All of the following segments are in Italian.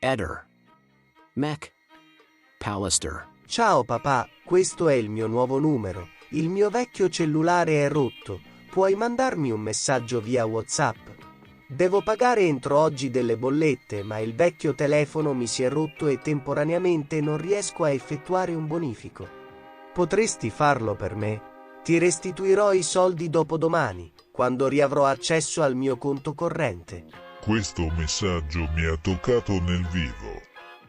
Eder. Mac. Pallister. Ciao papà, questo è il mio nuovo numero. Il mio vecchio cellulare è rotto. Puoi mandarmi un messaggio via WhatsApp? Devo pagare entro oggi delle bollette, ma il vecchio telefono mi si è rotto e temporaneamente non riesco a effettuare un bonifico. Potresti farlo per me? Ti restituirò i soldi dopodomani, quando riavrò accesso al mio conto corrente. Questo messaggio mi ha toccato nel vivo.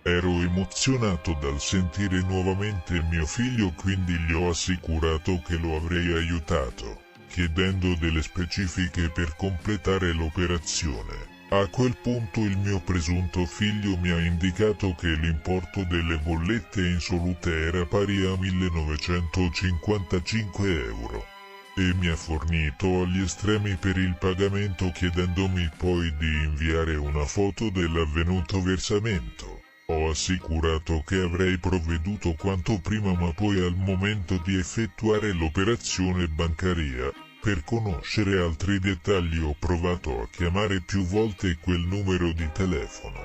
Ero emozionato dal sentire nuovamente mio figlio, quindi gli ho assicurato che lo avrei aiutato, chiedendo delle specifiche per completare l'operazione. A quel punto il mio presunto figlio mi ha indicato che l'importo delle bollette insolute era pari a 1955 euro e mi ha fornito agli estremi per il pagamento, chiedendomi poi di inviare una foto dell'avvenuto versamento. Ho assicurato che avrei provveduto quanto prima, ma poi al momento di effettuare l'operazione bancaria, per conoscere altri dettagli, ho provato a chiamare più volte quel numero di telefono,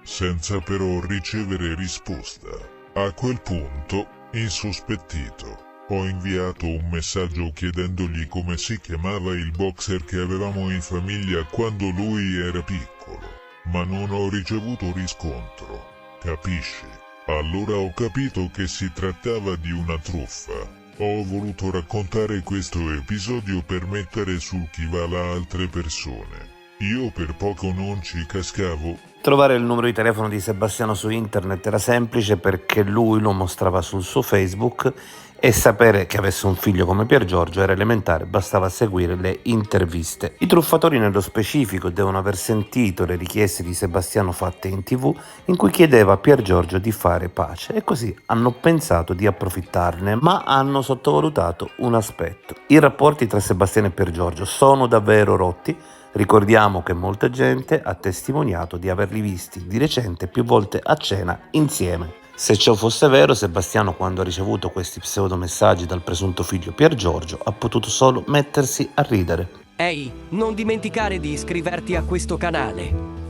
senza però ricevere risposta. A quel punto, insospettito, ho inviato un messaggio chiedendogli come si chiamava il boxer che avevamo in famiglia quando lui era piccolo, ma non ho ricevuto riscontro. Capisci? Allora ho capito che si trattava di una truffa. Ho voluto raccontare questo episodio per mettere sul chi va là altre persone. Io per poco non ci cascavo. Trovare il numero di telefono di Sebastiano su internet era semplice, perché lui lo mostrava sul suo Facebook, e sapere che avesse un figlio come Pier Giorgio era elementare, bastava seguire le interviste. I truffatori nello specifico devono aver sentito le richieste di Sebastiano fatte in TV, in cui chiedeva a Pier Giorgio di fare pace, e così hanno pensato di approfittarne, ma hanno sottovalutato un aspetto. I rapporti tra Sebastiano e Pier Giorgio sono davvero rotti. Ricordiamo che molta gente ha testimoniato di averli visti di recente più volte a cena insieme. Se ciò fosse vero, Sebastiano, quando ha ricevuto questi pseudomessaggi dal presunto figlio Pier Giorgio, ha potuto solo mettersi a ridere. Ehi, non dimenticare di iscriverti a questo canale.